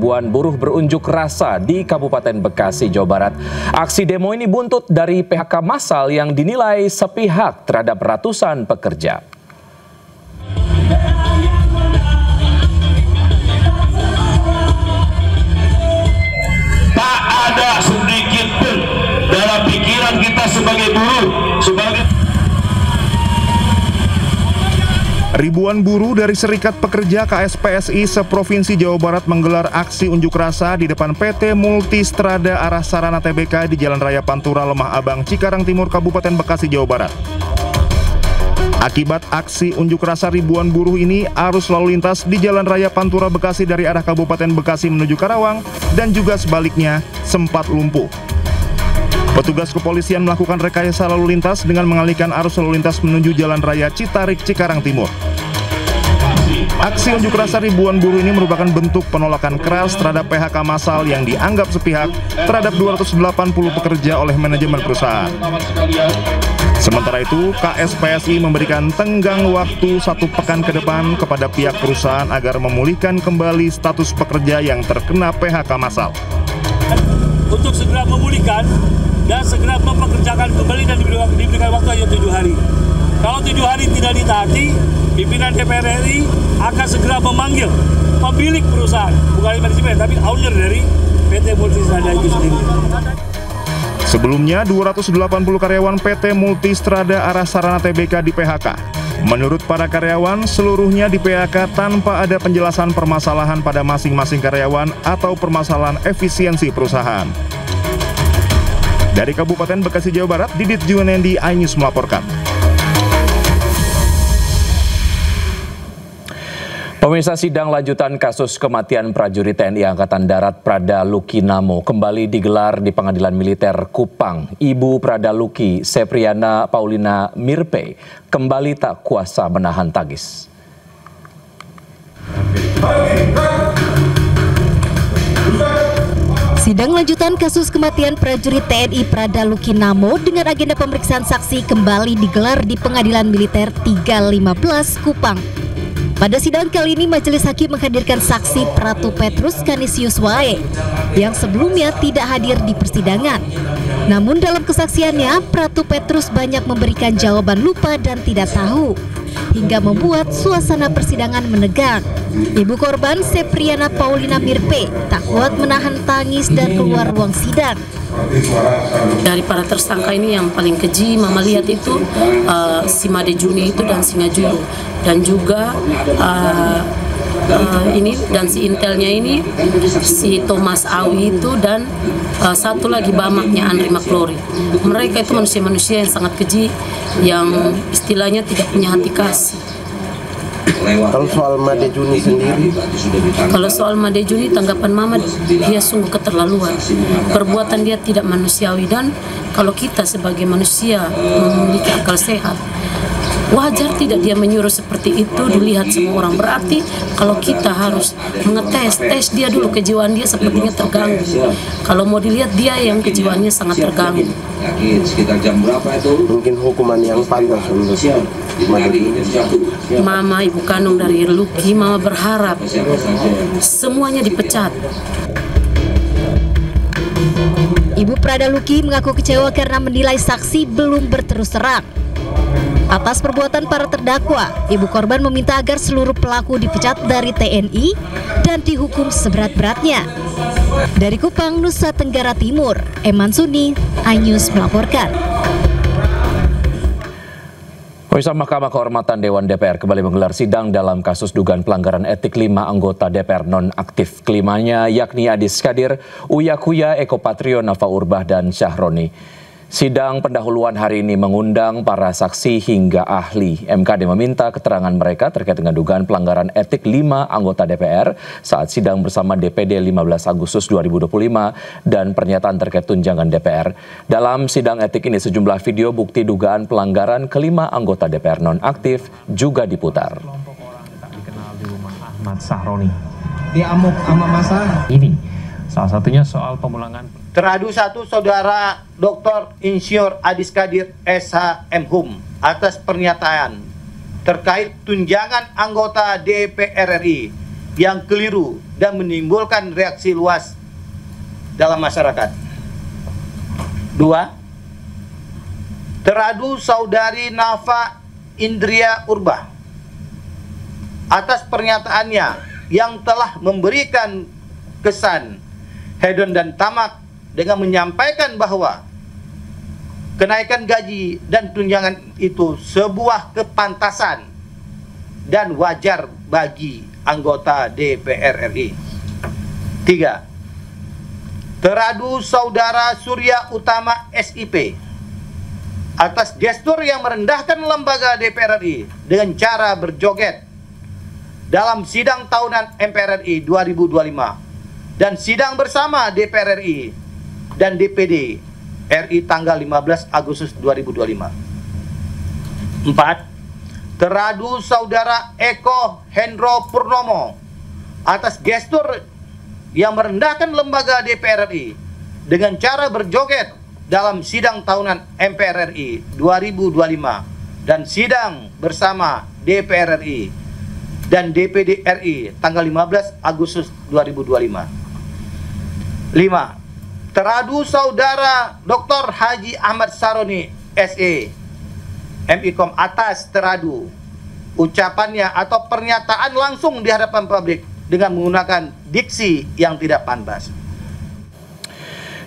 ribuan buruh berunjuk rasa di Kabupaten Bekasi, Jawa Barat. Aksi demo ini buntut dari PHK massal yang dinilai sepihak terhadap ratusan pekerja. Tak ada sedikit pun dalam pikiran kita sebagai buruh, Ribuan buruh dari Serikat Pekerja KSPSI seprovinsi Jawa Barat menggelar aksi unjuk rasa di depan PT Multistrada Arah Sarana Tbk di Jalan Raya Pantura Lemah Abang, Cikarang Timur, Kabupaten Bekasi, Jawa Barat. Akibat aksi unjuk rasa ribuan buruh ini, arus lalu lintas di Jalan Raya Pantura Bekasi dari arah Kabupaten Bekasi menuju Karawang dan juga sebaliknya sempat lumpuh. Petugas kepolisian melakukan rekayasa lalu lintas dengan mengalihkan arus lalu lintas menuju Jalan Raya Citarik, Cikarang Timur. Aksi unjuk rasa ribuan buruh ini merupakan bentuk penolakan keras terhadap PHK massal yang dianggap sepihak terhadap 280 pekerja oleh manajemen perusahaan. Sementara itu, KSPSI memberikan tenggang waktu 1 pekan ke depan kepada pihak perusahaan agar memulihkan kembali status pekerja yang terkena PHK massal. Untuk segera memulihkan dan segera mempekerjakan kembali dan diberikan waktu hanya 7 hari. Kalau 7 hari tidak ditaati, pimpinan DPR RI akan segera memanggil pemilik perusahaan, bukan manajemen, tapi owner dari PT Multistrada itu sendiri. Sebelumnya, 280 karyawan PT Multistrada Arah Sarana Tbk di PHK. Menurut para karyawan, seluruhnya di PHK tanpa ada penjelasan permasalahan pada masing-masing karyawan atau permasalahan efisiensi perusahaan. Dari Kabupaten Bekasi, Jawa Barat, Didit Junendi, iNews melaporkan. Pemirsa, sidang lanjutan kasus kematian prajurit TNI Angkatan Darat Prada Luki Namo kembali digelar di Pengadilan Militer Kupang. Ibu Prada Luki, Sepriana Paulina Mirpe, kembali tak kuasa menahan tangis. Sidang lanjutan kasus kematian prajurit TNI Prada Luki Namo dengan agenda pemeriksaan saksi kembali digelar di Pengadilan Militer 315 Kupang. Pada sidang kali ini, majelis hakim menghadirkan saksi Pratu Petrus Kanisius Wae yang sebelumnya tidak hadir di persidangan. Namun dalam kesaksiannya, Pratu Petrus banyak memberikan jawaban lupa dan tidak tahu, hingga membuat suasana persidangan menegang. Ibu korban, Sepriana Paulina Mirpe, tak kuat menahan tangis dan keluar ruang sidang. Dari para tersangka ini yang paling keji, Mama lihat itu si Made Juni itu dan si Ngajuru, dan juga ini dan si intelnya ini si Thomas Awi itu, dan satu lagi bamaknya Andri Maklori. Mereka itu manusia-manusia yang sangat keji, yang istilahnya tidak punya hati kasih. Kalau soal Made Juni sendiri? Kalau soal Made Juni, tanggapan Mama, dia sungguh keterlaluan. Perbuatan dia tidak manusiawi, dan kalau kita sebagai manusia memiliki akal sehat, wajar tidak dia menyuruh seperti itu dilihat semua orang. Berarti kalau kita harus tes dia dulu, kejiwaan dia sepertinya terganggu. Kalau mau dilihat, dia yang kejiwaannya sangat terganggu. Sekitar jam berapa itu? Mungkin hukuman yang pantas untuk Mama, ibu kandung dari Luki, Mama berharap semuanya dipecat. Ibu Prada Luki mengaku kecewa karena menilai saksi belum berterus terang. Atas perbuatan para terdakwa, ibu korban meminta agar seluruh pelaku dipecat dari TNI dan dihukum seberat-beratnya. Dari Kupang, Nusa Tenggara Timur, Eman Suni, iNews melaporkan. Pemirsa, Mahkamah Kehormatan Dewan DPR kembali menggelar sidang dalam kasus dugaan pelanggaran etik 5 anggota DPR nonaktif. Kelimanya yakni Adis Kadir, Uya Kuya, Eko Patrio, Nafa Urbah, dan Syahroni. Sidang pendahuluan hari ini mengundang para saksi hingga ahli. MKD meminta keterangan mereka terkait dengan dugaan pelanggaran etik 5 anggota DPR saat sidang bersama DPD 15 Agustus 2025 dan pernyataan terkait tunjangan DPR. Dalam sidang etik ini, sejumlah video bukti dugaan pelanggaran kelima anggota DPR nonaktif juga diputar. Kelompok orang tak dikenal di rumah Ahmad Syahroni. Dia amuk sama masa. Ini salah satunya soal pemulangan. Teradu satu Saudara Dr. Insinyur Adis Kadir SH MHum atas pernyataan terkait tunjangan anggota DPR RI yang keliru dan menimbulkan reaksi luas dalam masyarakat. 2. Teradu Saudari Nafa Indria Urba atas pernyataannya yang telah memberikan kesan hedon dan tamak dengan menyampaikan bahwa kenaikan gaji dan tunjangan itu sebuah kepantasan dan wajar bagi anggota DPR RI. 3. Teradu Saudara Surya Utama SIP atas gestur yang merendahkan lembaga DPR RI dengan cara berjoget dalam sidang tahunan MPR RI 2025 dan sidang bersama DPR RI dan DPD RI tanggal 15 Agustus 2025. 4. Teradu Saudara Eko Hendro Purnomo atas gestur yang merendahkan lembaga DPR RI dengan cara berjoget dalam sidang tahunan MPR RI 2025 dan sidang bersama DPR RI dan DPD RI tanggal 15 Agustus 2025. 5. Teradu Saudara Dr. Haji Ahmad Saroni SE MIKOM atas teradu ucapannya atau pernyataan langsung di hadapan publik dengan menggunakan diksi yang tidak pantas.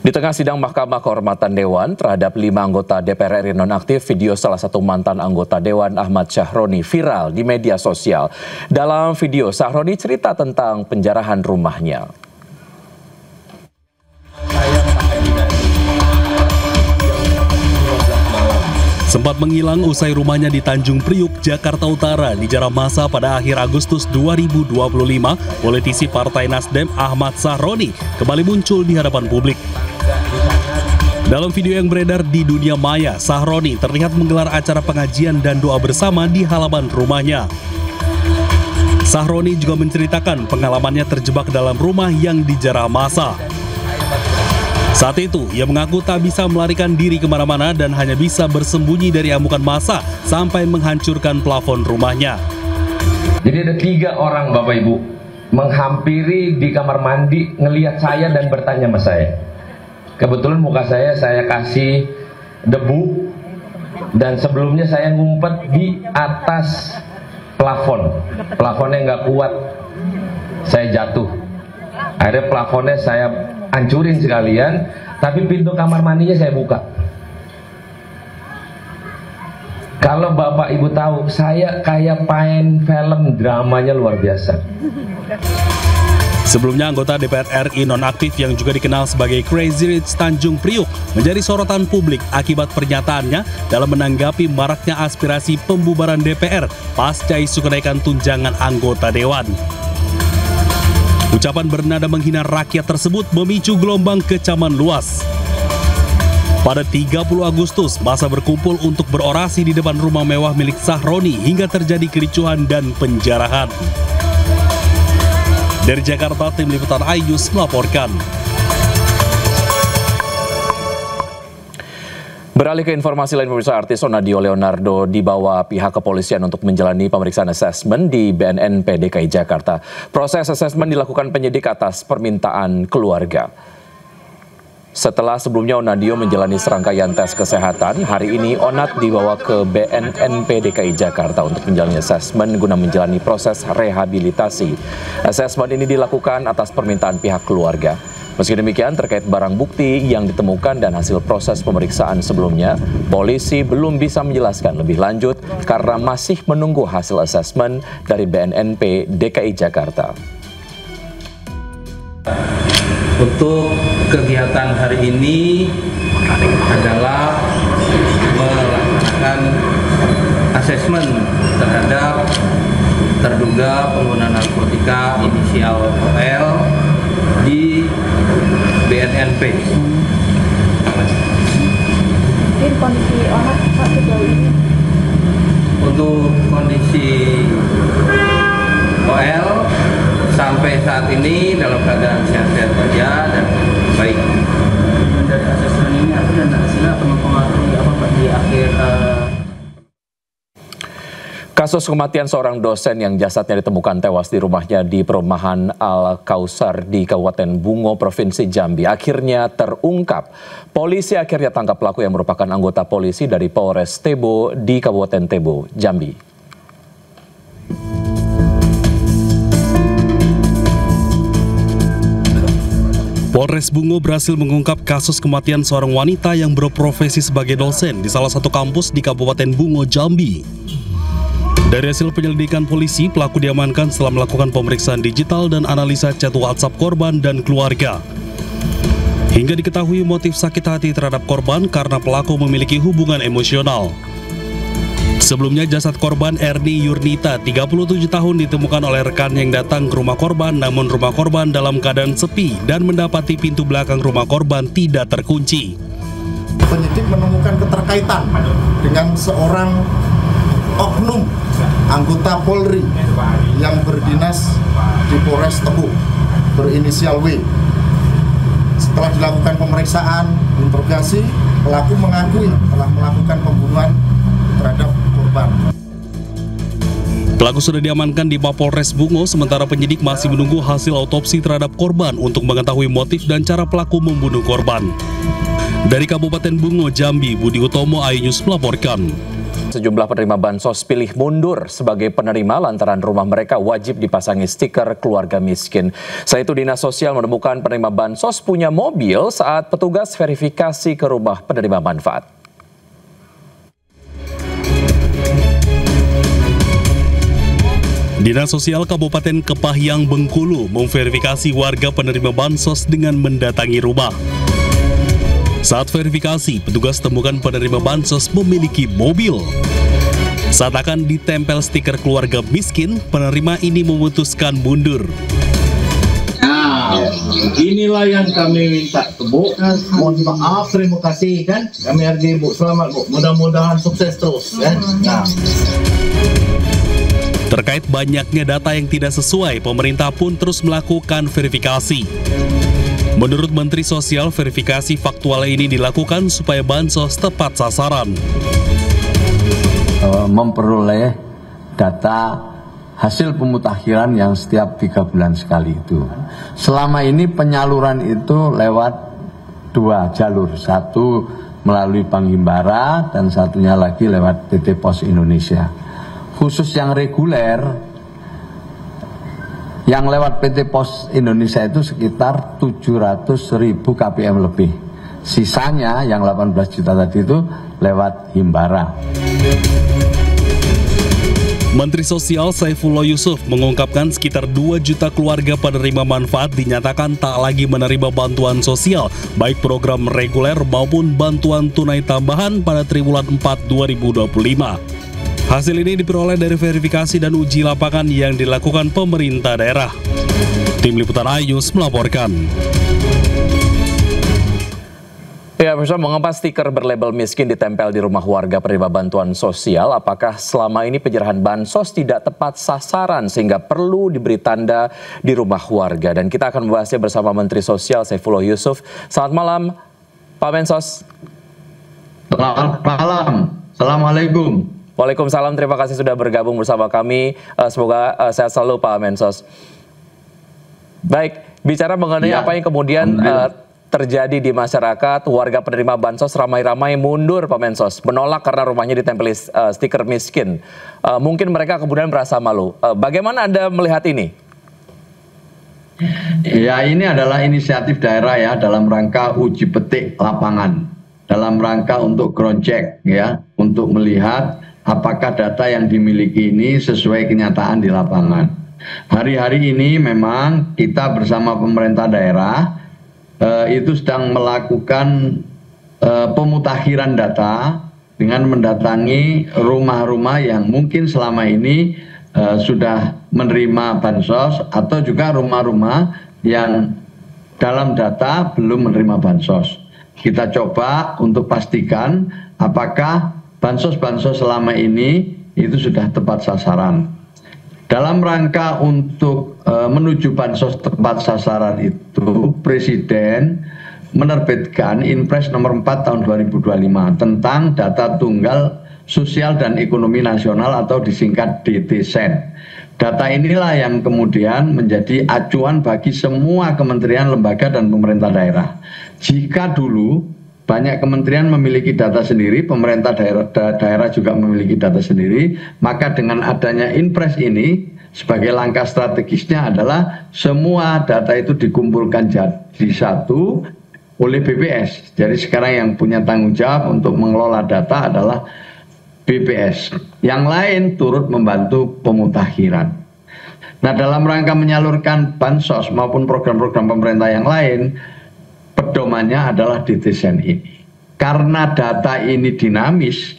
Di tengah sidang Mahkamah Kehormatan Dewan terhadap 5 anggota DPR RI nonaktif, video salah satu mantan anggota Dewan Ahmad Sahroni viral di media sosial. Dalam video, Sahroni cerita tentang penjarahan rumahnya. Sempat menghilang usai rumahnya di Tanjung Priuk, Jakarta Utara dijarah masa pada akhir Agustus 2025, politisi Partai Nasdem Ahmad Sahroni kembali muncul di hadapan publik. Dalam video yang beredar di dunia maya, Sahroni terlihat menggelar acara pengajian dan doa bersama di halaman rumahnya. Sahroni juga menceritakan pengalamannya terjebak dalam rumah yang dijarah massa. Saat itu, ia mengaku tak bisa melarikan diri kemana-mana dan hanya bisa bersembunyi dari amukan massa sampai menghancurkan plafon rumahnya. Jadi ada 3 orang Bapak Ibu menghampiri di kamar mandi, ngelihat saya dan bertanya sama saya. Kebetulan muka saya kasih debu dan sebelumnya saya ngumpet di atas plafon. Plafonnya nggak kuat, saya jatuh. Akhirnya plafonnya saya hancurin sekalian, tapi pintu kamar mandinya saya buka. Kalau Bapak Ibu tahu, saya kayak main film, dramanya luar biasa. Sebelumnya anggota DPR RI nonaktif yang juga dikenal sebagai Crazy Rich Tanjung Priuk menjadi sorotan publik akibat pernyataannya dalam menanggapi maraknya aspirasi pembubaran DPR pasca isu kenaikan tunjangan anggota dewan. Ucapan bernada menghina rakyat tersebut memicu gelombang kecaman luas. Pada 30 Agustus, massa berkumpul untuk berorasi di depan rumah mewah milik Sahroni hingga terjadi kericuhan dan penjarahan. Dari Jakarta, tim liputan iNews melaporkan. Beralih ke informasi lain, pemirsa, artis Onadio Leonardo dibawa pihak kepolisian untuk menjalani pemeriksaan asesmen di BNNP DKI Jakarta. Proses asesmen dilakukan penyidik atas permintaan keluarga. Setelah sebelumnya Onadio menjalani serangkaian tes kesehatan, hari ini Onat dibawa ke BNNP DKI Jakarta untuk menjalani asesmen guna menjalani proses rehabilitasi. Asesmen ini dilakukan atas permintaan pihak keluarga. Meski demikian, terkait barang bukti yang ditemukan dan hasil proses pemeriksaan sebelumnya, polisi belum bisa menjelaskan lebih lanjut karena masih menunggu hasil asesmen dari BNNP DKI Jakarta. Untuk kegiatan hari ini adalah melaksanakan asesmen terhadap terduga pengguna narkotika inisial OL di BNNP. Kondisi Onat sejauh ini? Untuk kondisi OL sampai saat ini dalam keadaan sehat-sehat saja dan baik. Dari asesmen ini apa dan hasilnya akan mempengaruhi apa di akhir Kasus kematian seorang dosen yang jasadnya ditemukan tewas di rumahnya di perumahan Al-Kausar di Kabupaten Bungo, Provinsi Jambi akhirnya terungkap. Polisi akhirnya tangkap pelaku yang merupakan anggota polisi dari Polres Tebo di Kabupaten Tebo, Jambi. Polres Bungo berhasil mengungkap kasus kematian seorang wanita yang berprofesi sebagai dosen di salah satu kampus di Kabupaten Bungo, Jambi. Dari hasil penyelidikan polisi, pelaku diamankan setelah melakukan pemeriksaan digital dan analisa chat WhatsApp korban dan keluarga. Hingga diketahui motif sakit hati terhadap korban karena pelaku memiliki hubungan emosional. Sebelumnya jasad korban Erni Yurnita, 37 tahun ditemukan oleh rekan yang datang ke rumah korban, namun rumah korban dalam keadaan sepi dan mendapati pintu belakang rumah korban tidak terkunci. Penyidik menemukan keterkaitan dengan seorang oknum anggota Polri yang berdinas di Polres Tebo berinisial W. Setelah dilakukan pemeriksaan, interogasi, pelaku mengakui telah melakukan pembunuhan terhadap korban. Pelaku sudah diamankan di Mapolres Bungo, sementara penyidik masih menunggu hasil autopsi terhadap korban untuk mengetahui motif dan cara pelaku membunuh korban. Dari Kabupaten Bungo, Jambi, Budi Utomo, iNews melaporkan. Sejumlah penerima bansos pilih mundur sebagai penerima lantaran rumah mereka wajib dipasangi stiker keluarga miskin. Selain itu, Dinas Sosial menemukan penerima bansos punya mobil saat petugas verifikasi ke rumah penerima manfaat. Dinas Sosial Kabupaten Kepahyang, Bengkulu memverifikasi warga penerima bansos dengan mendatangi rumah. Saat verifikasi, petugas temukan penerima bansos memiliki mobil. Saat akan ditempel stiker keluarga miskin, penerima ini memutuskan mundur. Nah, inilah yang kami minta ke Bu. Mohon maaf, terima kasih kan. Kami hargai Bu, selamat Bu. Mudah-mudahan sukses terus kan. Nah. Terkait banyaknya data yang tidak sesuai, pemerintah pun terus melakukan verifikasi. Menurut Menteri Sosial, verifikasi faktual ini dilakukan supaya bansos tepat sasaran. Memperoleh data hasil pemutakhiran yang setiap 3 bulan sekali itu. Selama ini penyaluran itu lewat 2 jalur, satu melalui Bank Himbara dan satunya lagi lewat PT Pos Indonesia. Khusus yang reguler, yang lewat PT Pos Indonesia itu sekitar 700.000 KPM lebih. Sisanya yang 18 juta tadi itu lewat Himbara. Menteri Sosial Saifullah Yusuf mengungkapkan sekitar 2 juta keluarga penerima manfaat dinyatakan tak lagi menerima bantuan sosial, baik program reguler maupun bantuan tunai tambahan pada triwulan 4 2025. Hasil ini diperoleh dari verifikasi dan uji lapangan yang dilakukan pemerintah daerah. Tim Liputan iNews melaporkan. Ya, pemirsa, mengapa stiker berlabel miskin ditempel di rumah warga penerima bantuan sosial? Apakah selama ini penyerahan bansos tidak tepat sasaran sehingga perlu diberi tanda di rumah warga? Dan kita akan membahasnya bersama Menteri Sosial Saifullah Yusuf. Selamat malam, Pak Mensos. Selamat malam. Assalamualaikum. Waalaikumsalam, terima kasih sudah bergabung bersama kami. Semoga sehat selalu Pak Mensos. Baik, bicara mengenai apa yang kemudian terjadi di masyarakat, warga penerima bansos ramai-ramai mundur Pak Mensos, menolak karena rumahnya ditempeli stiker miskin. Mungkin mereka kemudian merasa malu. Bagaimana Anda melihat ini? Ya, ini adalah inisiatif daerah ya dalam rangka uji petik lapangan, dalam rangka untuk ground check ya, untuk melihat apakah data yang dimiliki ini sesuai kenyataan di lapangan. Hari-hari ini memang kita bersama pemerintah daerah itu sedang melakukan pemutakhiran data dengan mendatangi rumah-rumah yang mungkin selama ini sudah menerima bansos atau juga rumah-rumah yang dalam data belum menerima bansos. Kita coba untuk pastikan apakah bansos-bansos selama ini itu sudah tepat sasaran. Dalam rangka untuk menuju bansos tepat sasaran itu, Presiden menerbitkan Inpres nomor 4 tahun 2025 tentang data tunggal sosial dan ekonomi nasional atau disingkat DTSEN. Data inilah yang kemudian menjadi acuan bagi semua kementerian, lembaga, dan pemerintah daerah. Jika dulu banyak kementerian memiliki data sendiri, pemerintah daerah juga memiliki data sendiri, maka dengan adanya Inpres ini, sebagai langkah strategisnya adalah semua data itu dikumpulkan jadi satu oleh BPS. Jadi sekarang yang punya tanggung jawab untuk mengelola data adalah BPS. Yang lain turut membantu pemutakhiran. Nah, dalam rangka menyalurkan bansos maupun program-program pemerintah yang lain, pedomannya adalah DTSEN ini. Karena data ini dinamis,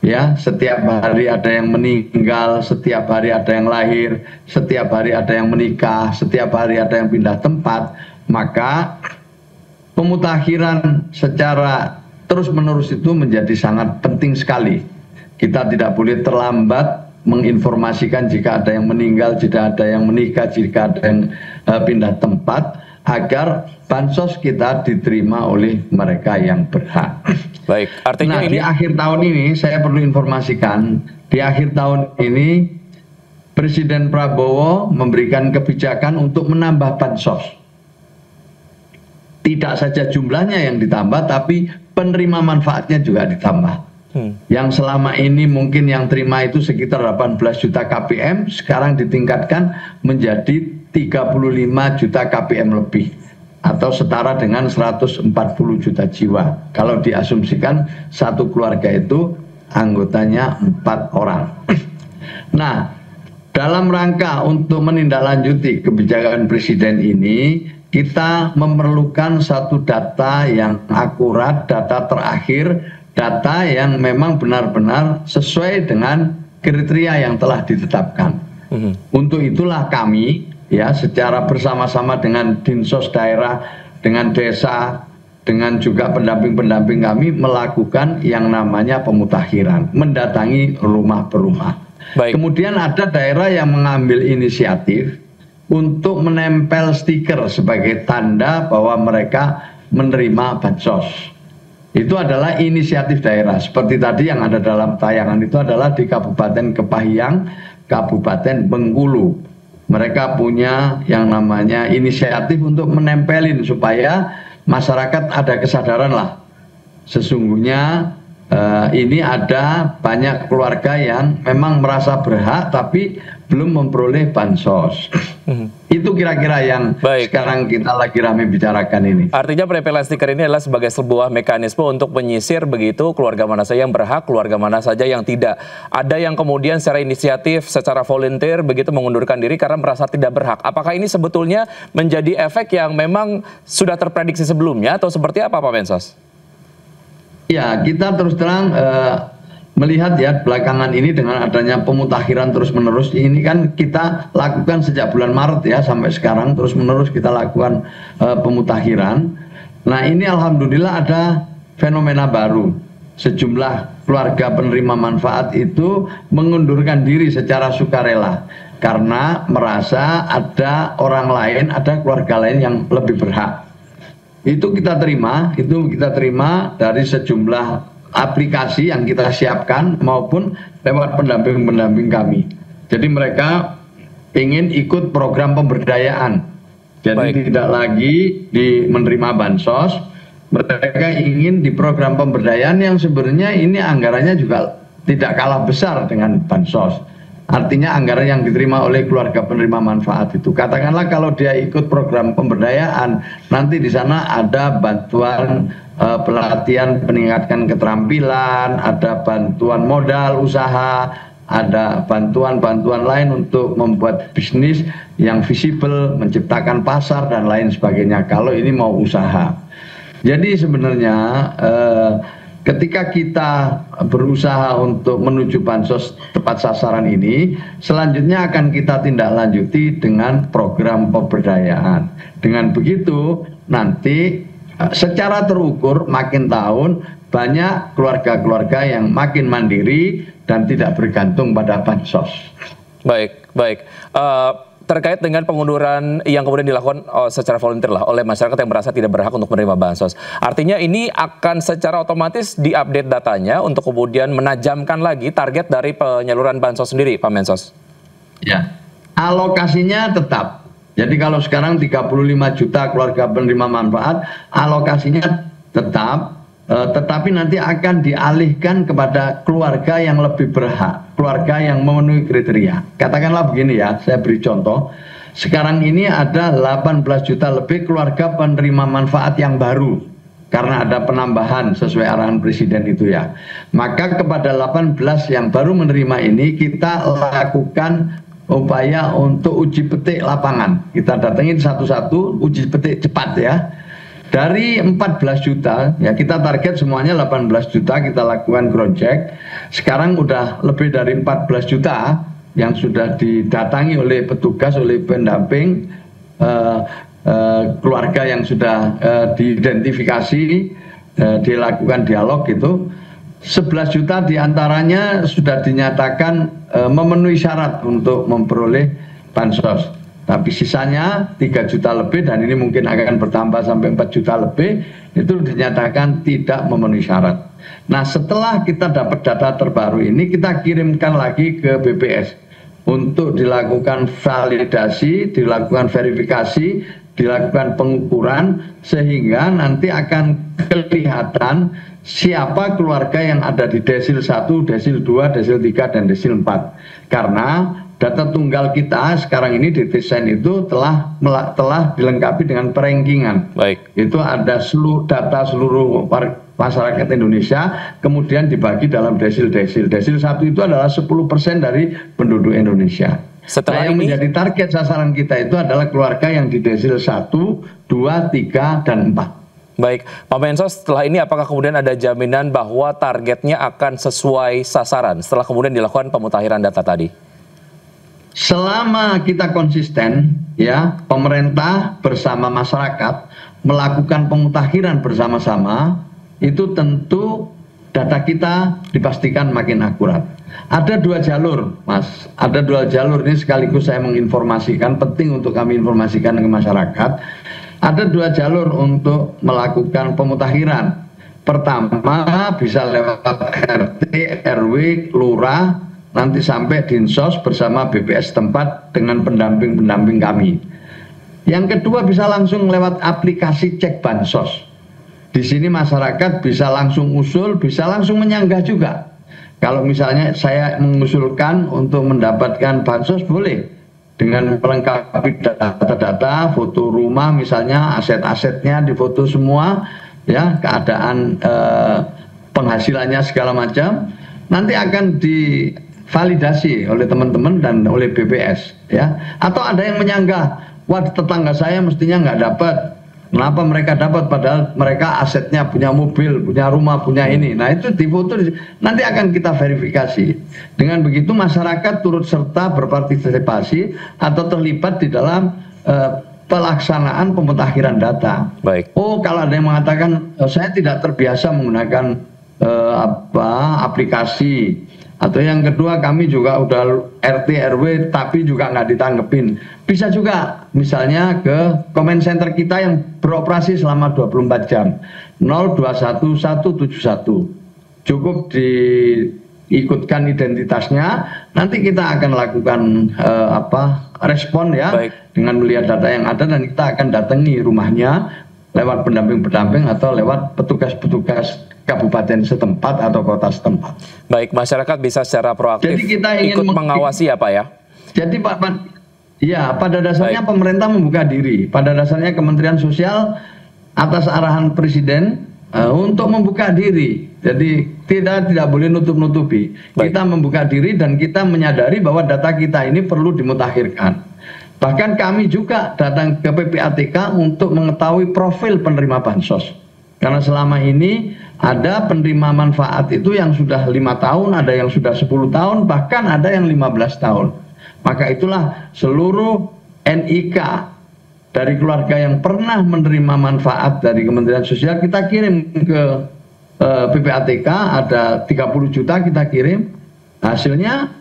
ya, setiap hari ada yang meninggal, setiap hari ada yang lahir, setiap hari ada yang menikah, setiap hari ada yang pindah tempat, maka pemutakhiran secara terus-menerus itu menjadi sangat penting sekali. Kita tidak boleh terlambat menginformasikan jika ada yang meninggal, jika ada yang menikah, jika ada yang pindah tempat, agar bansos kita diterima oleh mereka yang berhak. Baik, artinya nah, ini di akhir tahun ini saya perlu informasikan, di akhir tahun ini Presiden Prabowo memberikan kebijakan untuk menambah bansos. Tidak saja jumlahnya yang ditambah, tapi penerima manfaatnya juga ditambah. Yang selama ini mungkin yang terima itu sekitar 18 juta KPM, sekarang ditingkatkan menjadi 35 juta KPM lebih, atau setara dengan 140 juta jiwa. Kalau diasumsikan satu keluarga itu anggotanya 4 orang. Nah, dalam rangka untuk menindaklanjuti kebijakan Presiden ini, kita memerlukan satu data yang akurat, data terakhir, data yang memang benar-benar sesuai dengan kriteria yang telah ditetapkan. Untuk itulah kami, ya, secara bersama-sama dengan Dinsos daerah, dengan desa, dengan juga pendamping-pendamping kami melakukan yang namanya pemutakhiran, mendatangi rumah per rumah. Kemudian ada daerah yang mengambil inisiatif untuk menempel stiker sebagai tanda bahwa mereka menerima bansos. Itu adalah inisiatif daerah. Seperti tadi yang ada dalam tayangan itu adalah di Kabupaten Kepahyang, Kabupaten Bengkulu. Mereka punya yang namanya inisiatif untuk menempelin supaya masyarakat ada kesadaran lah. Sesungguhnya ini ada banyak keluarga yang memang merasa berhak tapi belum memperoleh bansos. Itu kira-kira yang sekarang kita lagi ramai bicarakan ini. Artinya penempelan stiker ini adalah sebagai sebuah mekanisme untuk menyisir begitu keluarga mana saja yang berhak, keluarga mana saja yang tidak. Ada yang kemudian secara inisiatif, secara volunteer begitu mengundurkan diri karena merasa tidak berhak. Apakah ini sebetulnya menjadi efek yang memang sudah terprediksi sebelumnya atau seperti apa Pak Mensos? Ya, kita terus terang melihat ya belakangan ini dengan adanya pemutakhiran terus-menerus, ini kan kita lakukan sejak bulan Maret ya sampai sekarang terus-menerus kita lakukan pemutakhiran. Nah, ini alhamdulillah ada fenomena baru. Sejumlah keluarga penerima manfaat itu mengundurkan diri secara sukarela karena merasa ada orang lain, ada keluarga lain yang lebih berhak. Itu kita terima dari sejumlah aplikasi yang kita siapkan maupun lewat pendamping-pendamping kami. Jadi mereka ingin ikut program pemberdayaan. Jadi tidak lagi menerima bansos, mereka ingin di program pemberdayaan yang sebenarnya ini anggarannya juga tidak kalah besar dengan bansos. Artinya anggaran yang diterima oleh keluarga penerima manfaat itu. Katakanlah kalau dia ikut program pemberdayaan, nanti di sana ada bantuan pelatihan peningkatan keterampilan, ada bantuan modal usaha, ada bantuan-bantuan lain untuk membuat bisnis yang visible, menciptakan pasar dan lain sebagainya kalau ini mau usaha. Jadi sebenarnya ketika kita berusaha untuk menuju bansos tepat sasaran ini, selanjutnya akan kita tindak lanjuti dengan program pemberdayaan. Dengan begitu nanti secara terukur makin tahun banyak keluarga-keluarga yang makin mandiri dan tidak bergantung pada bansos. Baik. terkait dengan pengunduran yang kemudian dilakukan secara volunteer lah oleh masyarakat yang merasa tidak berhak untuk menerima bansos. Artinya ini akan secara otomatis diupdate datanya untuk kemudian menajamkan lagi target dari penyaluran bansos sendiri, Pak Mensos. Ya, alokasinya tetap. Jadi kalau sekarang 35 juta keluarga penerima manfaat, alokasinya tetap, tetapi nanti akan dialihkan kepada keluarga yang lebih berhak, keluarga yang memenuhi kriteria. Katakanlah begini ya, saya beri contoh. Sekarang ini ada 18 juta lebih keluarga penerima manfaat yang baru, karena ada penambahan sesuai arahan Presiden itu ya. Maka kepada 18 yang baru menerima ini kita lakukan upaya untuk uji petik lapangan. Kita datengin satu-satu, uji petik cepat ya. Dari 14 juta, ya kita target semuanya 18 juta, kita lakukan ground check. Sekarang udah lebih dari 14 juta yang sudah didatangi oleh petugas, oleh pendamping, keluarga yang sudah diidentifikasi, dilakukan dialog gitu. 11 juta diantaranya sudah dinyatakan memenuhi syarat untuk memperoleh bansos. Tapi sisanya 3 juta lebih, dan ini mungkin akan bertambah sampai 4 juta lebih, itu dinyatakan tidak memenuhi syarat. Nah, setelah kita dapat data terbaru ini, kita kirimkan lagi ke BPS untuk dilakukan validasi, dilakukan verifikasi, dilakukan pengukuran, sehingga nanti akan kelihatan siapa keluarga yang ada di desil 1, desil 2, desil 3, dan desil 4. Karena data tunggal kita sekarang ini didesain itu telah dilengkapi dengan perankingan. Baik. Itu ada data seluruh masyarakat Indonesia, kemudian dibagi dalam desil-desil. Desil 1 itu adalah 10% dari penduduk Indonesia. Setelah yang ini menjadi target sasaran kita itu adalah keluarga yang di desil 1, 2, 3, dan 4. Baik, Pak Mensos, setelah ini apakah kemudian ada jaminan bahwa targetnya akan sesuai sasaran setelah kemudian dilakukan pemutakhiran data tadi? Selama kita konsisten, ya, pemerintah bersama masyarakat melakukan pemutakhiran bersama-sama, itu tentu data kita dipastikan makin akurat. Ada 2 jalur, Mas. Ada 2 jalur, ini sekaligus saya menginformasikan, penting untuk kami informasikan ke masyarakat. Ada 2 jalur untuk melakukan pemutakhiran. Pertama, bisa lewat RT, RW, lurah, nanti sampai Dinsos bersama BPS tempat dengan pendamping-pendamping kami. Yang kedua bisa langsung lewat aplikasi cek bansos. Di sini masyarakat bisa langsung usul, bisa langsung menyanggah juga. Kalau misalnya saya mengusulkan untuk mendapatkan bansos, boleh. Dengan melengkapi data-data, foto rumah misalnya, aset-asetnya difoto semua, ya, keadaan penghasilannya segala macam, nanti akan divalidasi oleh teman-teman dan oleh BPS, ya. Atau ada yang menyanggah, wah tetangga saya mestinya nggak dapat. Kenapa mereka dapat padahal mereka asetnya punya mobil, punya rumah, punya ini. Nah itu difoto, nanti akan kita verifikasi. Dengan begitu masyarakat turut serta berpartisipasi atau terlibat di dalam pelaksanaan pemutakhiran data. Baik. Oh, kalau ada yang mengatakan saya tidak terbiasa menggunakan aplikasi, atau yang kedua kami juga udah RT RW tapi juga nggak ditanggepin, bisa juga misalnya ke comment center kita yang beroperasi selama 24 jam 021171, cukup diikutkan identitasnya, nanti kita akan lakukan respon ya. Baik. Dengan melihat data yang ada, dan kita akan datangi rumahnya lewat pendamping-pendamping atau lewat petugas-petugas kabupaten setempat atau kota setempat. Baik, masyarakat bisa secara proaktif jadi kita ingin ikut mengawasi ya Pak ya? Jadi Pak, ya pada dasarnya baik, pemerintah membuka diri. Pada dasarnya Kementerian Sosial atas arahan Presiden untuk membuka diri. Jadi tidak boleh nutup-nutupi. Kita membuka diri dan kita menyadari bahwa data kita ini perlu dimutakhirkan. Bahkan kami juga datang ke PPATK untuk mengetahui profil penerima bansos. Karena selama ini ada penerima manfaat itu yang sudah 5 tahun, ada yang sudah 10 tahun, bahkan ada yang 15 tahun. Maka itulah seluruh NIK dari keluarga yang pernah menerima manfaat dari Kementerian Sosial kita kirim ke PPATK, ada 30 juta kita kirim. Hasilnya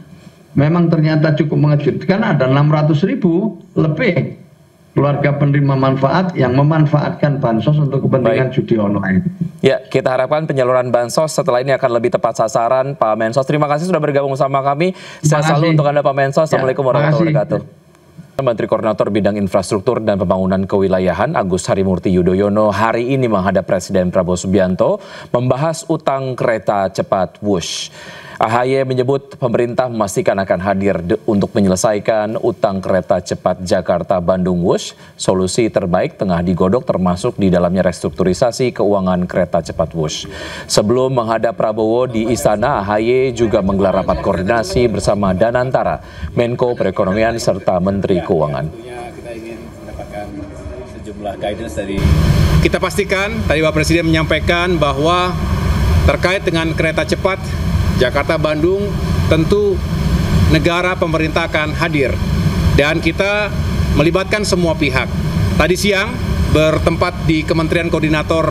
memang ternyata cukup mengejutkan, ada 600.000 lebih keluarga penerima manfaat yang memanfaatkan bansos untuk kepentingan judi online. Ya, kita harapkan penyaluran bansos setelah ini akan lebih tepat sasaran, Pak Mensos. Terima kasih sudah bergabung sama kami. Sehat selalu untuk Anda, Pak Mensos. Assalamualaikum warahmatullahi wabarakatuh. Menteri Koordinator Bidang Infrastruktur dan Pembangunan Kewilayahan Agus Harimurti Yudhoyono hari ini menghadap Presiden Prabowo Subianto membahas utang kereta cepat Wush. AHY menyebut pemerintah memastikan akan hadir untuk menyelesaikan utang kereta cepat Jakarta-Bandung Wush. Solusi terbaik tengah digodok termasuk di dalamnya restrukturisasi keuangan kereta cepat Wush. Sebelum menghadap Prabowo di Istana, AHY juga menggelar rapat koordinasi bersama Danantara, Menko Perekonomian serta Menteri Keuangan. Kita ingin mendapatkan sejumlah guidance dari... Kita pastikan, tadi Pak Presiden menyampaikan bahwa terkait dengan kereta cepat Jakarta-Bandung, tentu negara pemerintah akan hadir dan kita melibatkan semua pihak. Tadi siang bertempat di Kementerian Koordinator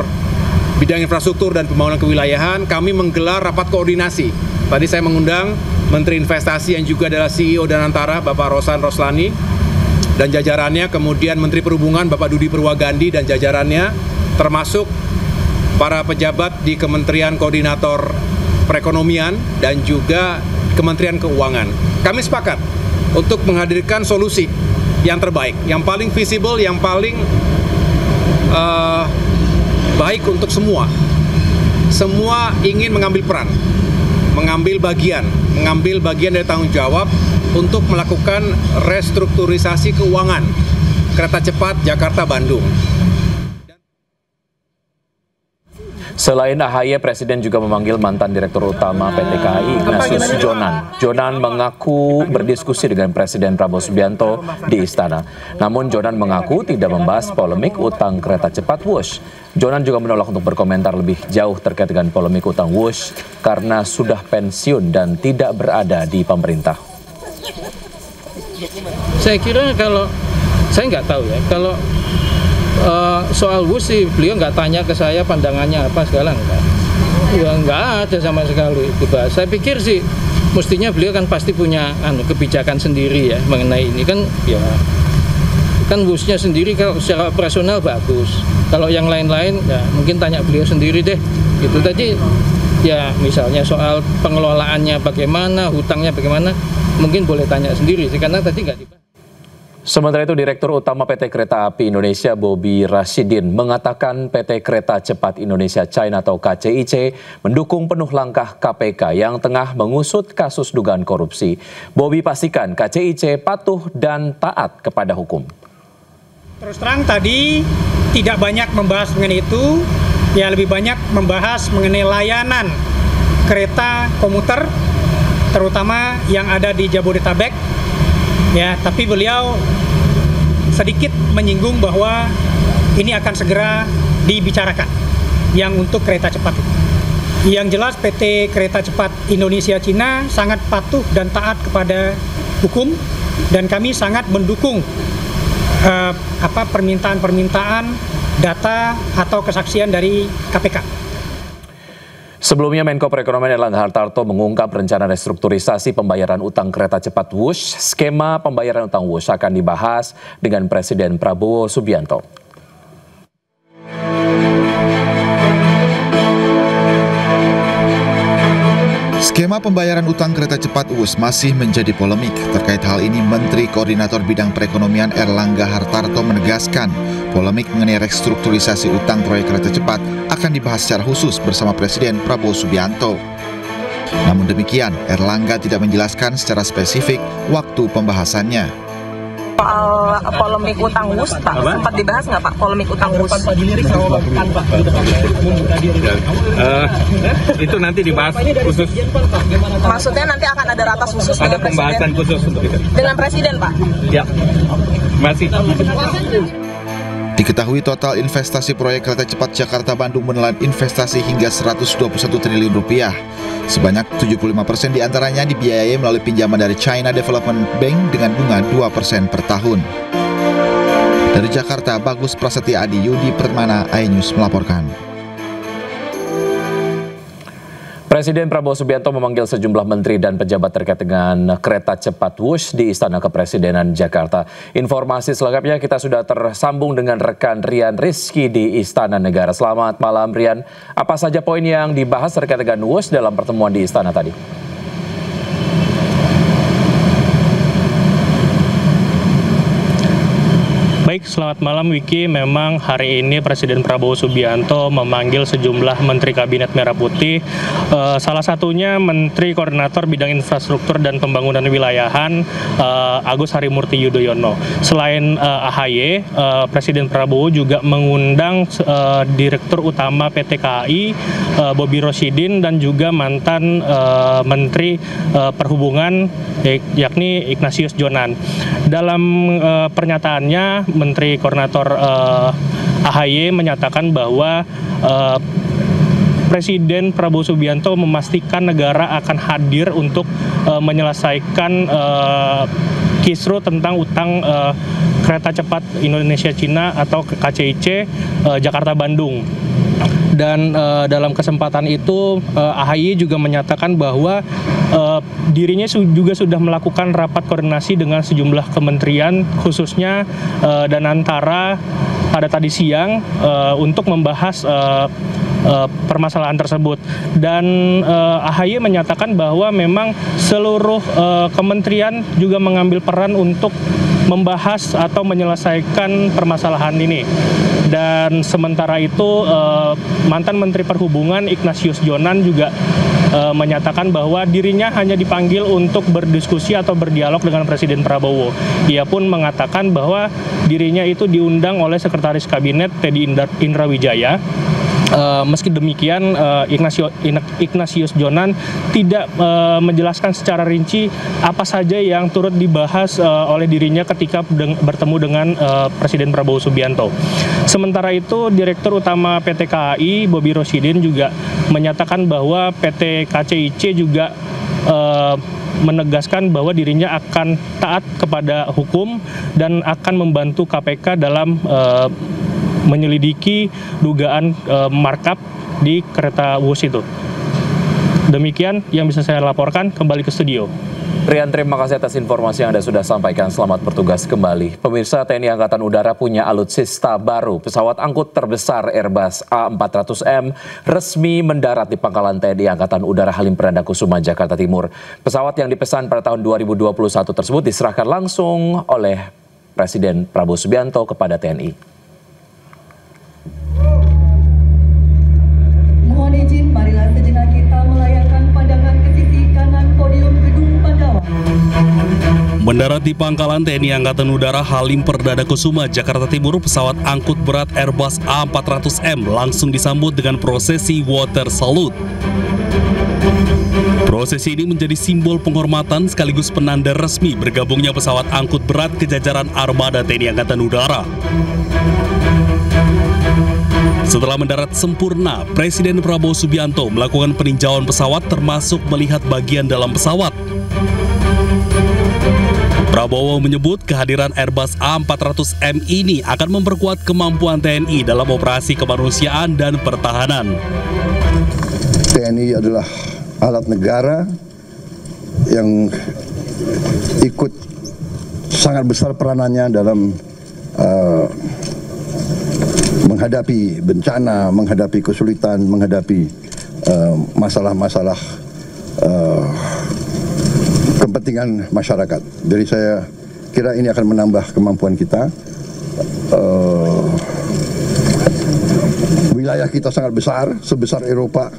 Bidang Infrastruktur dan Pembangunan Kewilayahan, kami menggelar rapat koordinasi. Tadi saya mengundang Menteri Investasi yang juga adalah CEO Danantara, Bapak Rosan Roslani dan jajarannya, kemudian Menteri Perhubungan Bapak Dudi Purwagandi dan jajarannya, termasuk para pejabat di Kementerian Koordinator Perekonomian dan juga Kementerian Keuangan. Kami sepakat untuk menghadirkan solusi yang terbaik, yang paling visible, yang paling baik untuk semua. Semua ingin mengambil peran, mengambil bagian dari tanggung jawab untuk melakukan restrukturisasi keuangan kereta cepat Jakarta-Bandung. Selain AHY, Presiden juga memanggil mantan Direktur Utama PT KAI Ignatius Jonan. Jonan mengaku berdiskusi dengan Presiden Prabowo Subianto di Istana. Namun Jonan mengaku tidak membahas polemik utang kereta cepat Wush. Jonan juga menolak untuk berkomentar lebih jauh terkait dengan polemik utang Wush karena sudah pensiun dan tidak berada di pemerintah. Saya kira kalau, saya nggak tahu ya, kalau soal Wush sih beliau nggak tanya ke saya pandangannya apa segala, enggak. Ya nggak ada sama sekali dibahas. Saya pikir sih mestinya beliau kan pasti punya kebijakan sendiri ya mengenai ini kan, ya kan Wushnya sendiri kalau secara operasional bagus. Kalau yang lain-lain ya mungkin tanya beliau sendiri deh. Gitu tadi ya misalnya soal pengelolaannya bagaimana, hutangnya bagaimana, mungkin boleh tanya sendiri sih karena tadi nggak dibahas. Sementara itu, Direktur Utama PT Kereta Api Indonesia Bobi Rashidin mengatakan PT Kereta Cepat Indonesia China atau KCIC mendukung penuh langkah KPK yang tengah mengusut kasus dugaan korupsi. Bobi pastikan KCIC patuh dan taat kepada hukum. Terus terang tadi tidak banyak membahas mengenai itu, ya lebih banyak membahas mengenai layanan kereta komuter, terutama yang ada di Jabodetabek. Ya, tapi beliau sedikit menyinggung bahwa ini akan segera dibicarakan yang untuk kereta cepat itu. Yang jelas PT Kereta Cepat Indonesia Cina sangat patuh dan taat kepada hukum dan kami sangat mendukung permintaan-permintaan data atau kesaksian dari KPK. Sebelumnya, Menko Perekonomian Erlangga Hartarto mengungkap rencana restrukturisasi pembayaran utang kereta cepat Wush. Skema pembayaran utang Wush akan dibahas dengan Presiden Prabowo Subianto. Skema pembayaran utang kereta cepat Wush masih menjadi polemik. Terkait hal ini, Menteri Koordinator Bidang Perekonomian Erlangga Hartarto menegaskan polemik mengenai restrukturisasi utang proyek kereta cepat akan dibahas secara khusus bersama Presiden Prabowo Subianto. Namun demikian, Erlangga tidak menjelaskan secara spesifik waktu pembahasannya. Soal polemik utang Wush, Pak, sempat dibahas nggak Pak, polemik utang Wush? Itu nanti dibahas khusus. Maksudnya nanti akan ada ratas khusus ada pembahasan Presiden. Khusus untuk itu. Dengan Presiden, Pak? Ya, masih. Diketahui total investasi proyek kereta cepat Jakarta-Bandung menelan investasi hingga 121 triliun rupiah. Sebanyak 75% diantaranya dibiayai melalui pinjaman dari China Development Bank dengan bunga 2% per tahun. Dari Jakarta, Bagus Prasetya Adi, Yudi Permana, iNews melaporkan. Presiden Prabowo Subianto memanggil sejumlah menteri dan pejabat terkait dengan kereta cepat Wush di Istana Kepresidenan Jakarta. Informasi selengkapnya kita sudah tersambung dengan rekan Rian Rizky di Istana Negara. Selamat malam Rian, apa saja poin yang dibahas terkait dengan Wush dalam pertemuan di Istana tadi? Baik, selamat malam Wiki. Memang hari ini Presiden Prabowo Subianto memanggil sejumlah Menteri Kabinet Merah Putih. Salah satunya Menteri Koordinator Bidang Infrastruktur dan Pembangunan Wilayahan Agus Harimurti Yudhoyono. Selain AHY, Presiden Prabowo juga mengundang Direktur Utama PT KAI Bobi Rosyidin dan juga mantan Menteri Perhubungan yakni Ignatius Jonan. Dalam pernyataannya, Menteri Koordinator AHY menyatakan bahwa Presiden Prabowo Subianto memastikan negara akan hadir untuk menyelesaikan kisru tentang utang kereta cepat Indonesia-Cina atau KCIC Jakarta-Bandung. Dan dalam kesempatan itu AHY juga menyatakan bahwa dirinya juga sudah melakukan rapat koordinasi dengan sejumlah kementerian khususnya dan antara pada tadi siang untuk membahas permasalahan tersebut. Dan AHY menyatakan bahwa memang seluruh kementerian juga mengambil peran untuk membahas atau menyelesaikan permasalahan ini. Dan sementara itu mantan Menteri Perhubungan Ignatius Jonan juga menyatakan bahwa dirinya hanya dipanggil untuk berdiskusi atau berdialog dengan Presiden Prabowo. Ia pun mengatakan bahwa dirinya itu diundang oleh Sekretaris Kabinet Teddy Indrawijaya. Meski demikian, Ignatius Jonan tidak menjelaskan secara rinci apa saja yang turut dibahas oleh dirinya ketika bertemu dengan Presiden Prabowo Subianto. Sementara itu, Direktur Utama PT KAI Bobi Rosyidin juga menyatakan bahwa PT KCIC juga menegaskan bahwa dirinya akan taat kepada hukum dan akan membantu KPK dalam menyelidiki dugaan markup di kereta Wush itu. Demikian yang bisa saya laporkan, kembali ke studio. Rian, terima kasih atas informasi yang Anda sudah sampaikan. Selamat bertugas kembali. Pemirsa, TNI Angkatan Udara punya alutsista baru. Pesawat angkut terbesar Airbus A400M resmi mendarat di pangkalan TNI Angkatan Udara Halim Perdana Kusuma, Jakarta Timur. Pesawat yang dipesan pada tahun 2021 tersebut diserahkan langsung oleh Presiden Prabowo Subianto kepada TNI. Mohon izin, marilah sejenak kita melayangkan pandangan ke sisi kanan podium Gedung Pandawa. Mendarat di pangkalan TNI Angkatan Udara Halim Perdana Kusuma, Jakarta Timur, pesawat angkut berat Airbus A400M langsung disambut dengan prosesi water salute. Prosesi ini menjadi simbol penghormatan sekaligus penanda resmi bergabungnya pesawat angkut berat ke jajaran armada TNI Angkatan Udara. Setelah mendarat sempurna, Presiden Prabowo Subianto melakukan peninjauan pesawat termasuk melihat bagian dalam pesawat. Prabowo menyebut kehadiran Airbus A400M ini akan memperkuat kemampuan TNI dalam operasi kemanusiaan dan pertahanan. TNI adalah alat negara yang ikut sangat besar peranannya dalam menghadapi bencana, menghadapi kesulitan, menghadapi masalah-masalah kepentingan masyarakat. Jadi saya kira ini akan menambah kemampuan kita. Wilayah kita sangat besar, sebesar Eropa.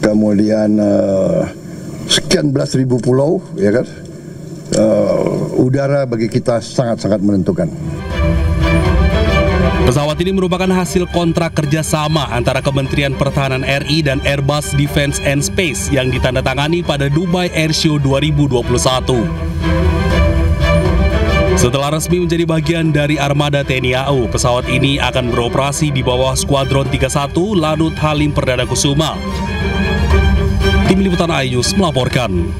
Kemudian sekian belas ribu pulau, ya kan? Udara bagi kita sangat-sangat menentukan. Pesawat ini merupakan hasil kontrak kerjasama antara Kementerian Pertahanan RI dan Airbus Defense and Space yang ditandatangani pada Dubai Airshow 2021. Setelah resmi menjadi bagian dari armada TNI AU, pesawat ini akan beroperasi di bawah Skuadron 31 Lanut Halim Perdana Kusuma. Tim Liputan iNews melaporkan.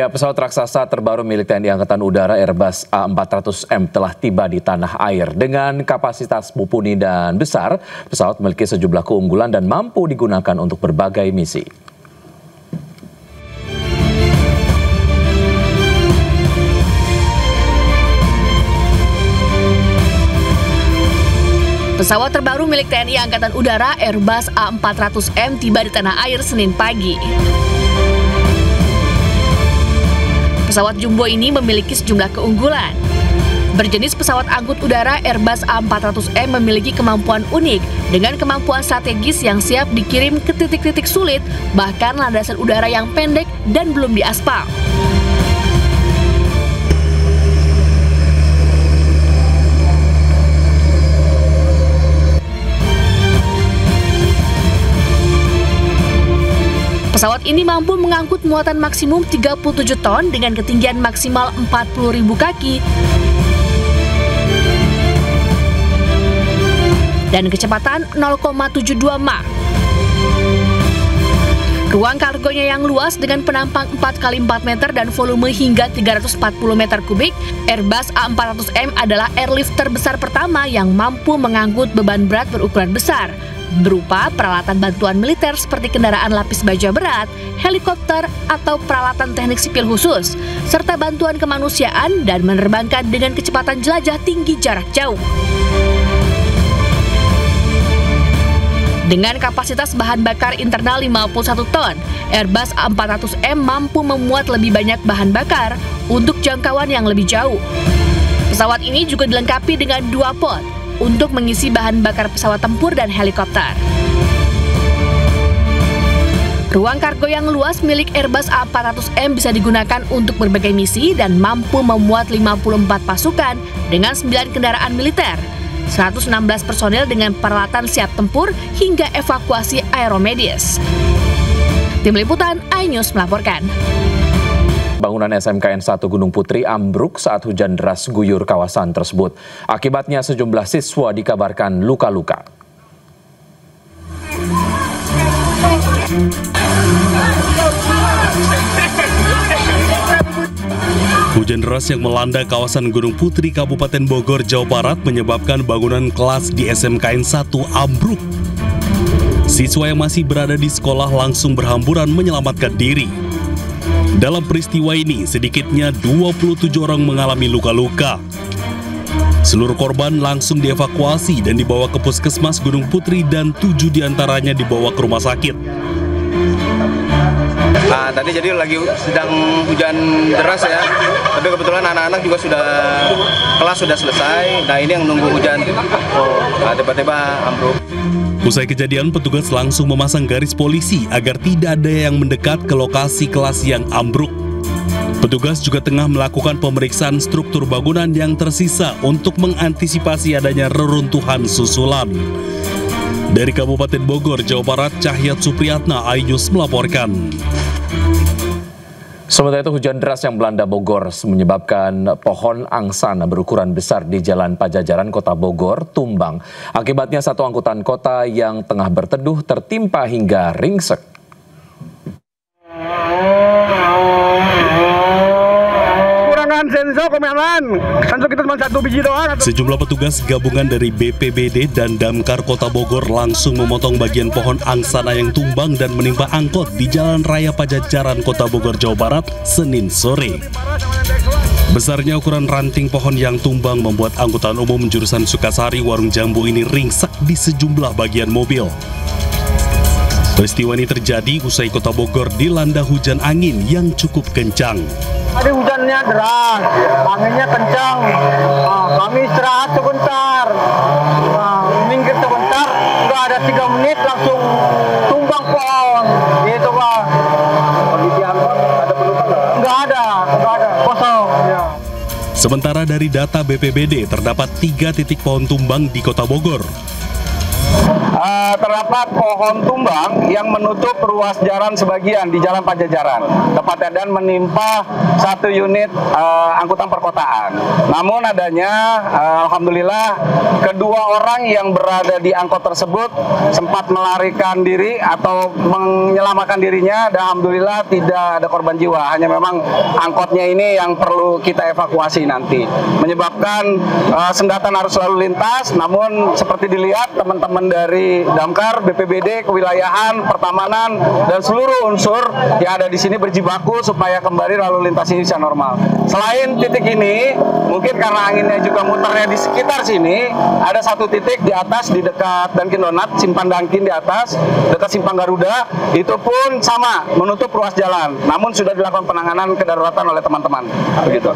Ya, pesawat raksasa terbaru milik TNI Angkatan Udara Airbus A400M telah tiba di tanah air. Dengan kapasitas mumpuni dan besar, pesawat memiliki sejumlah keunggulan dan mampu digunakan untuk berbagai misi. Pesawat terbaru milik TNI Angkatan Udara Airbus A400M tiba di tanah air Senin pagi. Pesawat jumbo ini memiliki sejumlah keunggulan. Berjenis pesawat angkut udara Airbus A400M memiliki kemampuan unik dengan kemampuan strategis yang siap dikirim ke titik-titik sulit, bahkan landasan udara yang pendek dan belum diaspal. Pesawat ini mampu mengangkut muatan maksimum 37 ton dengan ketinggian maksimal 40.000 kaki dan kecepatan 0,72 Mach. Ruang kargonya yang luas dengan penampang 4x4 meter dan volume hingga 340 meter kubik, Airbus A400M adalah airlift terbesar pertama yang mampu mengangkut beban berat berukuran besar, berupa peralatan bantuan militer seperti kendaraan lapis baja berat, helikopter, atau peralatan teknik sipil khusus, serta bantuan kemanusiaan dan menerbangkan dengan kecepatan jelajah tinggi jarak jauh. Dengan kapasitas bahan bakar internal 51 ton, Airbus A400M mampu memuat lebih banyak bahan bakar untuk jangkauan yang lebih jauh. Pesawat ini juga dilengkapi dengan 2 pod untuk mengisi bahan bakar pesawat tempur dan helikopter. Ruang kargo yang luas milik Airbus A400M bisa digunakan untuk berbagai misi dan mampu memuat 54 pasukan dengan 9 kendaraan militer, 116 personel dengan peralatan siap tempur hingga evakuasi aeromedis. Tim Liputan iNews melaporkan. Bangunan SMKN 1 Gunung Putri ambruk saat hujan deras guyur kawasan tersebut. Akibatnya sejumlah siswa dikabarkan luka-luka. Hujan deras yang melanda kawasan Gunung Putri, Kabupaten Bogor, Jawa Barat menyebabkan bangunan kelas di SMKN 1 ambruk. Siswa yang masih berada di sekolah langsung berhamburan menyelamatkan diri. Dalam peristiwa ini, sedikitnya 27 orang mengalami luka-luka. Seluruh korban langsung dievakuasi dan dibawa ke Puskesmas Gunung Putri dan 7 diantaranya dibawa ke rumah sakit. Nah, tadi jadi lagi sedang hujan deras ya, tapi kebetulan anak-anak juga kelas sudah selesai. Nah, ini yang nunggu hujan, tiba-tiba ambruk. Usai kejadian, petugas langsung memasang garis polisi agar tidak ada yang mendekat ke lokasi kelas yang ambruk. Petugas juga tengah melakukan pemeriksaan struktur bangunan yang tersisa untuk mengantisipasi adanya reruntuhan susulan. Dari Kabupaten Bogor, Jawa Barat, Cahyat Supriyatna, iNews melaporkan. Sementara itu, hujan deras yang melanda Bogor menyebabkan pohon angsana berukuran besar di Jalan Pajajaran, Kota Bogor, tumbang. Akibatnya satu angkutan kota yang tengah berteduh tertimpa hingga ringsek. Sejumlah petugas gabungan dari BPBD dan Damkar Kota Bogor langsung memotong bagian pohon angsana yang tumbang dan menimpa angkot di Jalan Raya Pajajaran, Kota Bogor, Jawa Barat, Senin sore. Besarnya ukuran ranting pohon yang tumbang membuat angkutan umum jurusan Sukasari Warung Jambu ini ringsek di sejumlah bagian mobil. Peristiwa ini terjadi usai Kota Bogor dilanda hujan angin yang cukup kencang. Tadi hujannya deras, anginnya kencang. Kami istirahat sebentar, minggir sebentar, nggak ada 3 menit langsung tumbang pohon. Gitu Pak. Kondisi angkot ada penumpang nggak? Nggak ada, kosong. Ya. Sementara dari data BPBD terdapat 3 titik pohon tumbang di Kota Bogor. terdapat pohon tumbang yang menutup ruas jalan sebagian di Jalan Pajajaran, tepatnya, dan menimpa satu unit angkutan perkotaan. Namun adanya, alhamdulillah, kedua orang yang berada di angkot tersebut sempat melarikan diri atau menyelamatkan dirinya, dan alhamdulillah tidak ada korban jiwa. Hanya memang angkotnya ini yang perlu kita evakuasi nanti, menyebabkan sendatan arus lalu lintas. Namun seperti dilihat teman-teman dari Damkar, BPBD, kewilayahan, pertamanan, dan seluruh unsur yang ada di sini berjibaku supaya kembali lalu lintas ini bisa normal. Selain titik ini, mungkin karena anginnya juga muternya di sekitar sini, ada satu titik di atas di dekat Dunkin Donat, Simpang Dunkin di atas, dekat Simpang Garuda, itu pun sama menutup ruas jalan. Namun sudah dilakukan penanganan kedaruratan oleh teman-teman. Begitu.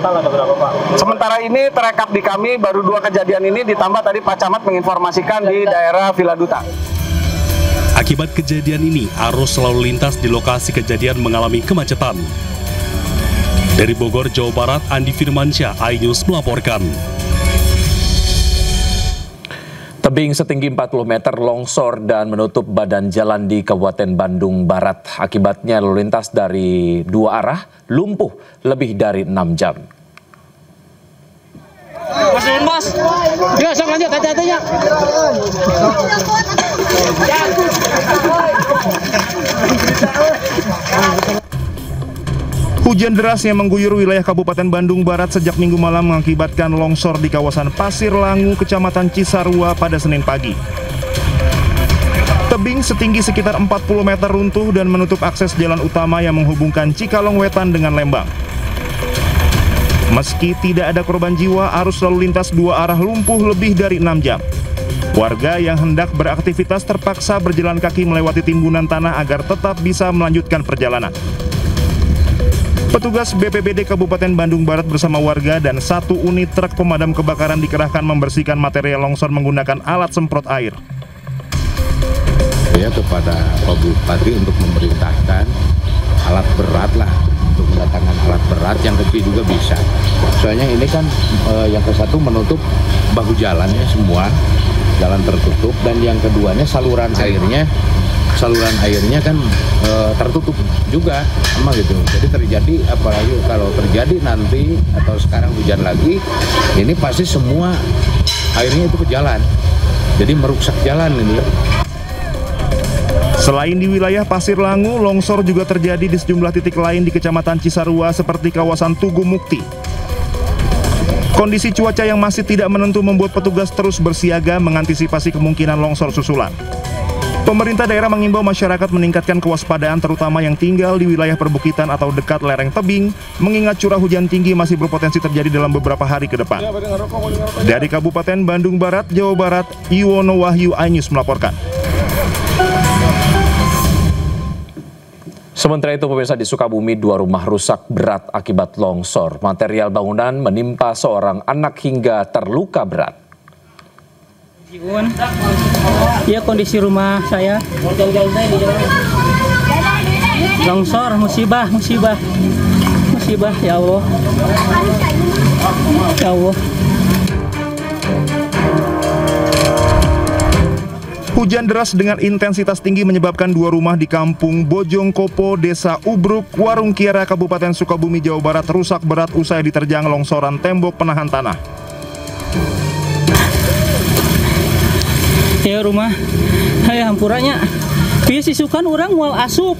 Sementara ini terekap di kami baru 2 kejadian ini, ditambah tadi Pak Camat menginformasikan di daerah Villa Duta. Akibat kejadian ini, arus lalu lintas di lokasi kejadian mengalami kemacetan. Dari Bogor, Jawa Barat, Andi Firmansyah, iNews melaporkan. Tebing setinggi 40 meter longsor dan menutup badan jalan di Kabupaten Bandung Barat. Akibatnya lalu lintas dari 2 arah lumpuh lebih dari 6 jam. Mas, dia sok lanjut hati-hatinya. Hujan deras yang mengguyur wilayah Kabupaten Bandung Barat sejak Minggu malam mengakibatkan longsor di kawasan Pasir Langu, Kecamatan Cisarua pada Senin pagi. Tebing setinggi sekitar 40 meter runtuh dan menutup akses jalan utama yang menghubungkan Cikalong Wetan dengan Lembang. Meski tidak ada korban jiwa, arus lalu lintas 2 arah lumpuh lebih dari 6 jam. Warga yang hendak beraktivitas terpaksa berjalan kaki melewati timbunan tanah agar tetap bisa melanjutkan perjalanan. Petugas BPBD Kabupaten Bandung Barat bersama warga dan 1 unit truk pemadam kebakaran dikerahkan membersihkan material longsor menggunakan alat semprot air. Ya, kepada Pak Bupati untuk memerintahkan alat berat lah, untuk mendatangkan alat berat, yang kecil juga bisa. Soalnya ini kan yang ke-1 menutup bahu jalannya semua, jalan tertutup, dan yang keduanya saluran airnya kan tertutup juga sama gitu. Jadi terjadi, apalagi kalau terjadi nanti atau sekarang hujan lagi, ini pasti semua airnya itu ke jalan. Jadi merusak jalan ini. Selain di wilayah Pasir Langu, longsor juga terjadi di sejumlah titik lain di Kecamatan Cisarua seperti kawasan Tugu Mukti. Kondisi cuaca yang masih tidak menentu membuat petugas terus bersiaga mengantisipasi kemungkinan longsor susulan. Pemerintah daerah mengimbau masyarakat meningkatkan kewaspadaan terutama yang tinggal di wilayah perbukitan atau dekat lereng tebing, mengingat curah hujan tinggi masih berpotensi terjadi dalam beberapa hari ke depan. Dari Kabupaten Bandung Barat, Jawa Barat, Iwono Wahyu, iNews melaporkan. Sementara itu, pemirsa, di Sukabumi 2 rumah rusak berat akibat longsor. Material bangunan menimpa seorang anak hingga terluka berat. Ya, kondisi rumah saya longsor, musibah ya Allah. Ya Allah. Hujan deras dengan intensitas tinggi menyebabkan 2 rumah di Kampung Bojongkopo, Desa Ubruk, Warung Kiara, Kabupaten Sukabumi, Jawa Barat rusak berat usai diterjang longsoran tembok penahan tanah. Ya rumah, hampurannya. Dia sisukan orang mual asup.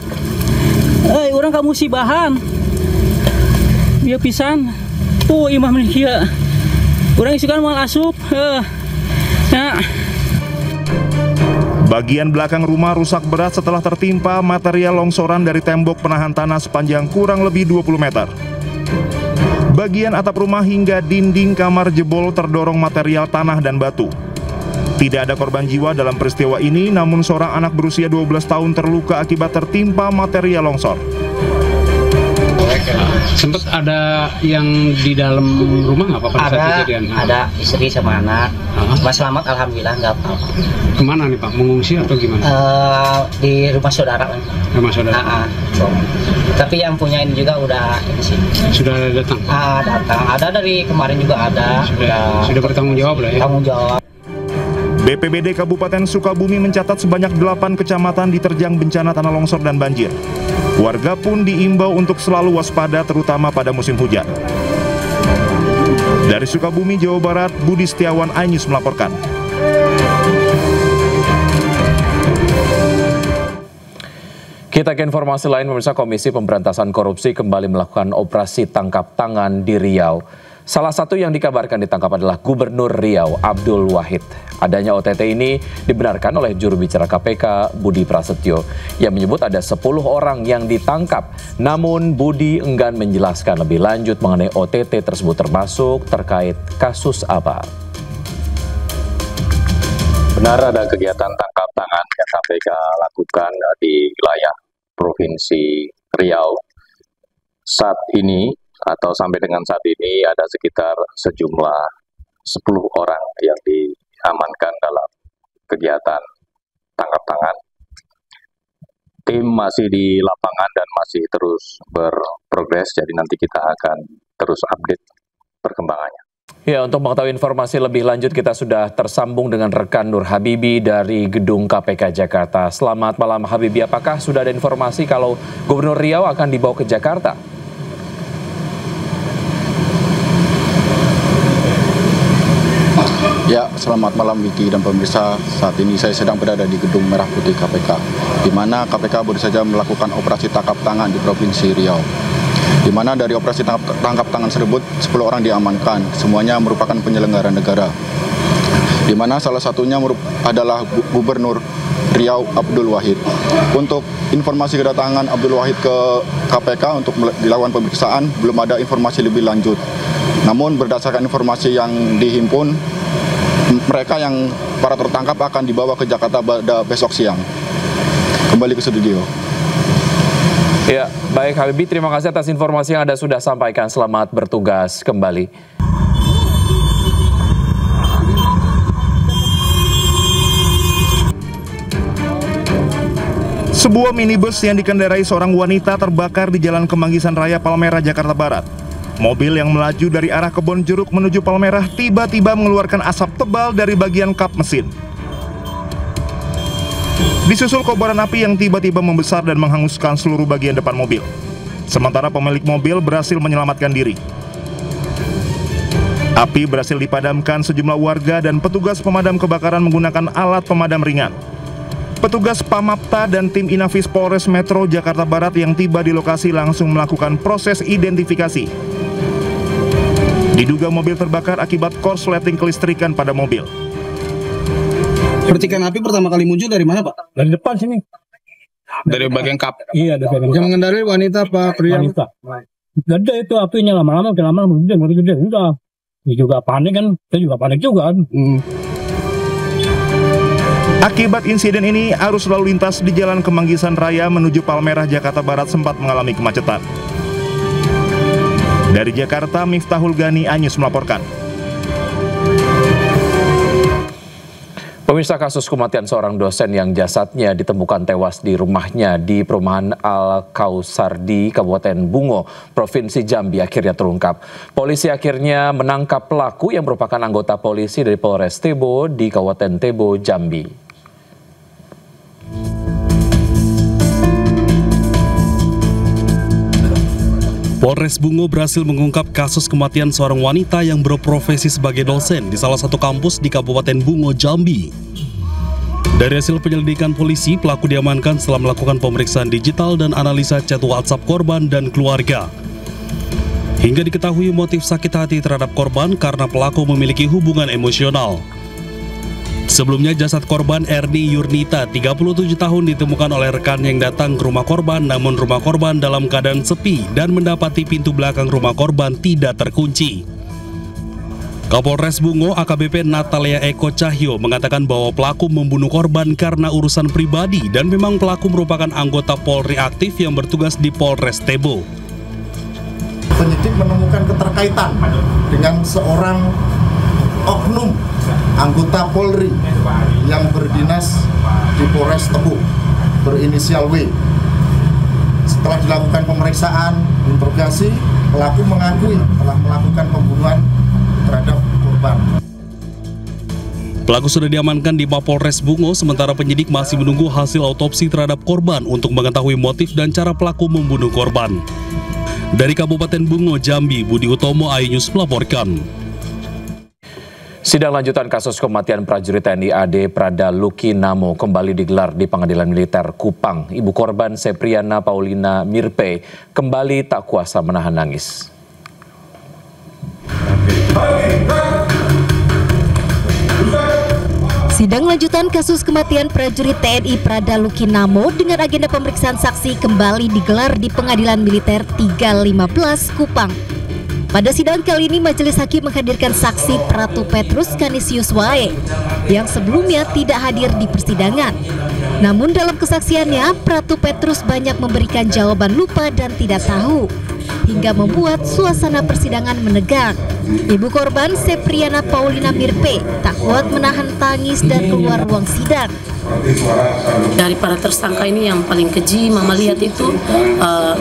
Orang kamu musibahan. Dia pisan. Tuh imah menikah. Orang sisukan mual asup. Nah. Bagian belakang rumah rusak berat setelah tertimpa material longsoran dari tembok penahan tanah sepanjang kurang lebih 20 meter. Bagian atap rumah hingga dinding kamar jebol terdorong material tanah dan batu. Tidak ada korban jiwa dalam peristiwa ini, namun seorang anak berusia 12 tahun terluka akibat tertimpa material longsor. Sempat ada yang di dalam rumah nggak Pak pada saat kejadian? Ada istri sama anak. Mas selamat, alhamdulillah nggak apa-apa. Kemana nih Pak? Mengungsi atau gimana? Di rumah saudara. Rumah saudara. Tapi yang punya ini juga udah ini sih. Sudah datang? Datang. Ada dari kemarin juga ada. Sudah bertanggung jawab lah ya? Tanggung jawab. BPBD Kabupaten Sukabumi mencatat sebanyak 8 kecamatan diterjang bencana tanah longsor dan banjir. Warga pun diimbau untuk selalu waspada terutama pada musim hujan. Dari Sukabumi, Jawa Barat, Budi Setiawan, iNews melaporkan. Kita ke informasi lain, pemirsa. Komisi Pemberantasan Korupsi kembali melakukan operasi tangkap tangan di Riau. Salah satu yang dikabarkan ditangkap adalah Gubernur Riau, Abdul Wahid. Adanya OTT ini dibenarkan oleh juru bicara KPK, Budi Prasetyo, yang menyebut ada 10 orang yang ditangkap. Namun Budi enggan menjelaskan lebih lanjut mengenai OTT tersebut, termasuk terkait kasus apa. Benar ada kegiatan tangkap tangan yang KPK lakukan di wilayah Provinsi Riau. Saat ini atau sampai dengan saat ini ada sekitar sejumlah 10 orang yang diamankan dalam kegiatan tangkap tangan. Tim masih di lapangan dan masih terus berprogres, jadi nanti kita akan terus update perkembangannya. Ya, untuk mengetahui informasi lebih lanjut kita sudah tersambung dengan rekan Nur Habibi dari Gedung KPK Jakarta. Selamat malam Habibi, apakah sudah ada informasi kalau Gubernur Riau akan dibawa ke Jakarta? Ya, selamat malam Wiki dan pemirsa. Saat ini saya sedang berada di Gedung Merah Putih KPK, di mana KPK baru saja melakukan operasi tangkap tangan di Provinsi Riau. Di mana dari operasi tangkap tangan tersebut 10 orang diamankan, semuanya merupakan penyelenggara negara. Di mana salah satunya adalah Gubernur Riau Abdul Wahid. Untuk informasi kedatangan Abdul Wahid ke KPK untuk dilakukan pemeriksaan, belum ada informasi lebih lanjut. Namun berdasarkan informasi yang dihimpun, mereka yang para tertangkap akan dibawa ke Jakarta pada besok siang. Kembali ke studio. Ya, baik Habibi, terima kasih atas informasi yang Anda sudah sampaikan. Selamat bertugas kembali. Sebuah minibus yang dikendarai seorang wanita terbakar di Jalan Kemanggisan Raya, Palmerah, Jakarta Barat. Mobil yang melaju dari arah Kebon Jeruk menuju Palmerah tiba-tiba mengeluarkan asap tebal dari bagian kap mesin. Disusul kobaran api yang tiba-tiba membesar dan menghanguskan seluruh bagian depan mobil. Sementara pemilik mobil berhasil menyelamatkan diri. Api berhasil dipadamkan sejumlah warga dan petugas pemadam kebakaran menggunakan alat pemadam ringan. Petugas Pamapta dan tim Inafis Polres Metro Jakarta Barat yang tiba di lokasi langsung melakukan proses identifikasi. Diduga mobil terbakar akibat korsleting kelistrikan pada mobil. Percikan api pertama kali muncul dari mana, Pak? Dari depan sini. Dari bagian kap? Iya, dari bagian kap. Yang mengendarai wanita apa pria? Wanita. Gede itu apinya, lama-lama gede. Udah. Dia juga panik kan, saya juga panik juga kan. Akibat insiden ini, arus lalu lintas di Jalan Kemanggisan Raya menuju Palmerah, Jakarta Barat sempat mengalami kemacetan. Dari Jakarta, Miftahul Gani, iNews melaporkan. Pemirsa, kasus kematian seorang dosen yang jasadnya ditemukan tewas di rumahnya di perumahan Al-Kausar di Kabupaten Bungo, Provinsi Jambi akhirnya terungkap. Polisi akhirnya menangkap pelaku yang merupakan anggota polisi dari Polres Tebo di Kabupaten Tebo, Jambi. Polres Bungo berhasil mengungkap kasus kematian seorang wanita yang berprofesi sebagai dosen di salah satu kampus di Kabupaten Bungo, Jambi. Dari hasil penyelidikan polisi, pelaku diamankan setelah melakukan pemeriksaan digital dan analisa chat WhatsApp korban dan keluarga. Hingga diketahui motif sakit hati terhadap korban karena pelaku memiliki hubungan emosional. Sebelumnya jasad korban Erni Yurnita, 37 tahun ditemukan oleh rekan yang datang ke rumah korban, namun rumah korban dalam keadaan sepi dan mendapati pintu belakang rumah korban tidak terkunci. Kapolres Bungo AKBP Natalia Eko Cahyo mengatakan bahwa pelaku membunuh korban karena urusan pribadi dan memang pelaku merupakan anggota Polri aktif yang bertugas di Polres Tebo. Penyidik menemukan keterkaitan dengan seorang oknum anggota Polri yang berdinas di Polres Tebo berinisial W. Setelah dilakukan pemeriksaan, interogasi, pelaku mengakui telah melakukan pembunuhan terhadap korban. Pelaku sudah diamankan di Mapolres Bungo, sementara penyidik masih menunggu hasil autopsi terhadap korban untuk mengetahui motif dan cara pelaku membunuh korban. Dari Kabupaten Bungo, Jambi, Budi Utomo, iNews melaporkan. Sidang lanjutan kasus kematian prajurit TNI AD Prada Luki Namo kembali digelar di Pengadilan Militer Kupang. Ibu korban Sepriana Paulina Mirpe kembali tak kuasa menahan nangis. Sidang lanjutan kasus kematian prajurit TNI Prada Luki Namo dengan agenda pemeriksaan saksi kembali digelar di Pengadilan Militer 315 Kupang. Pada sidang kali ini, majelis hakim menghadirkan saksi Pratu Petrus Kanisius Wae yang sebelumnya tidak hadir di persidangan. Namun dalam kesaksiannya, Pratu Petrus banyak memberikan jawaban lupa dan tidak tahu, hingga membuat suasana persidangan menegang. Ibu korban Sepriana Paulina Mirpe tak kuat menahan tangis dan keluar ruang sidang. Dari para tersangka ini yang paling keji Mama lihat itu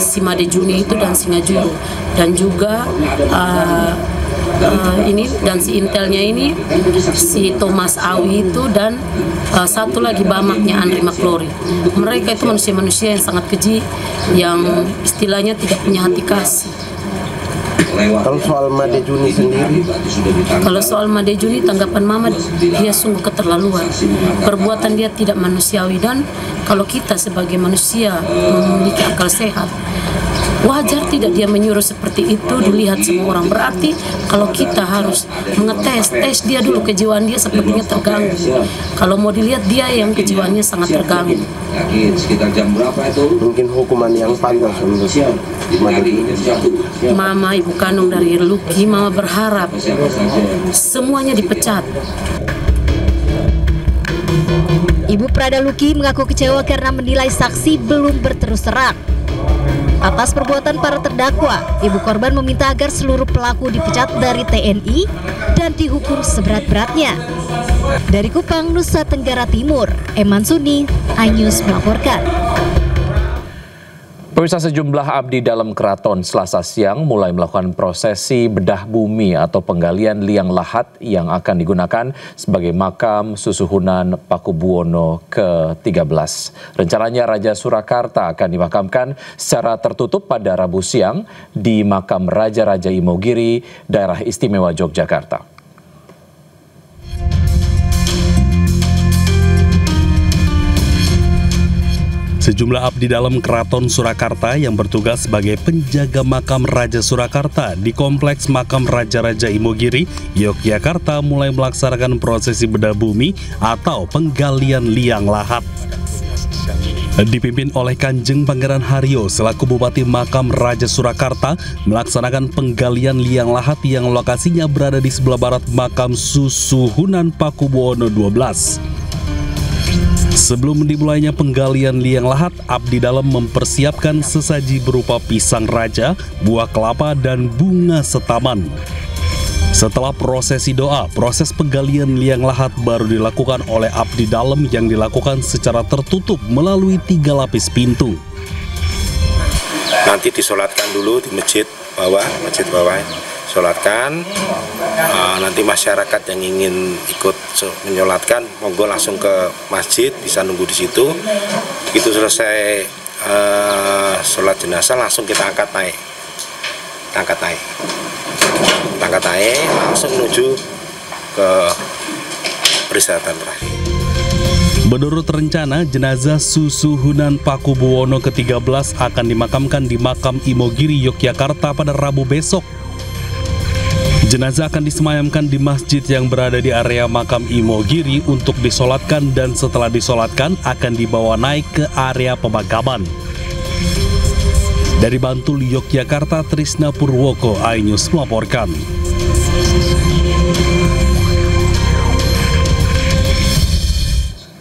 si Made Juni itu dan si Ngajuru, dan juga ini dan si intelnya ini si Thomas Awi itu, dan satu lagi bamaknya Andri Maklori. Mereka itu manusia-manusia yang sangat keji, yang istilahnya tidak punya hati kasih. Kalau soal Made Juni sendiri? Kalau soal Made Juni, tanggapan Mama, dia sungguh keterlaluan. Perbuatan dia tidak manusiawi, dan kalau kita sebagai manusia memiliki akal sehat, wajar tidak dia menyuruh seperti itu dilihat semua orang. Berarti kalau kita harus tes dia dulu, kejiwaan dia sepertinya terganggu. Kalau mau dilihat, dia yang kejiwaannya sangat terganggu. Sekitar jam berapa itu? Mungkin hukuman yang pantas untuk Mama, ibu kandung dari Luki, Mama berharap semuanya dipecat. Ibu Prada Luki mengaku kecewa karena menilai saksi belum berterus terang. Atas perbuatan para terdakwa, ibu korban meminta agar seluruh pelaku dipecat dari TNI dan dihukum seberat-beratnya. Dari Kupang, Nusa Tenggara Timur, Eman Suni, iNews melaporkan. Pemirsa, sejumlah abdi dalam keraton Selasa siang mulai melakukan prosesi bedah bumi atau penggalian liang lahat yang akan digunakan sebagai makam Susuhunan Pakubuwono ke-13. Rencananya Raja Surakarta akan dimakamkan secara tertutup pada Rabu siang di makam Raja-Raja Imogiri, Daerah Istimewa Yogyakarta. Sejumlah abdi dalam Keraton Surakarta yang bertugas sebagai penjaga makam Raja Surakarta di Kompleks Makam Raja-Raja Imogiri, Yogyakarta mulai melaksanakan prosesi bedah bumi atau penggalian liang lahat. Dipimpin oleh Kanjeng Pangeran Haryo selaku Bupati Makam Raja Surakarta melaksanakan penggalian liang lahat yang lokasinya berada di sebelah barat makam Susuhunan Pakubuwono 12. Sebelum dimulainya penggalian liang lahat, abdi dalam mempersiapkan sesaji berupa pisang raja, buah kelapa, dan bunga setaman. Setelah prosesi doa, proses penggalian liang lahat baru dilakukan oleh abdi dalam yang dilakukan secara tertutup melalui 3 lapis pintu. Nanti disolatkan dulu di masjid bawah, solatkan. Nanti masyarakat yang ingin ikut menyolatkan, monggo langsung ke masjid, bisa nunggu di situ. Begitu selesai sholat jenazah, langsung kita angkat naik, langsung menuju ke peristirahatan terakhir. Menurut rencana, jenazah Susuhunan Pakubuwono ke-13 akan dimakamkan di makam Imogiri, Yogyakarta pada Rabu besok. Jenazah akan disemayamkan di masjid yang berada di area makam Imogiri untuk disolatkan, dan setelah disolatkan akan dibawa naik ke area pemakaman. Dari Bantul, Yogyakarta, Trisna Purwoko, iNews melaporkan.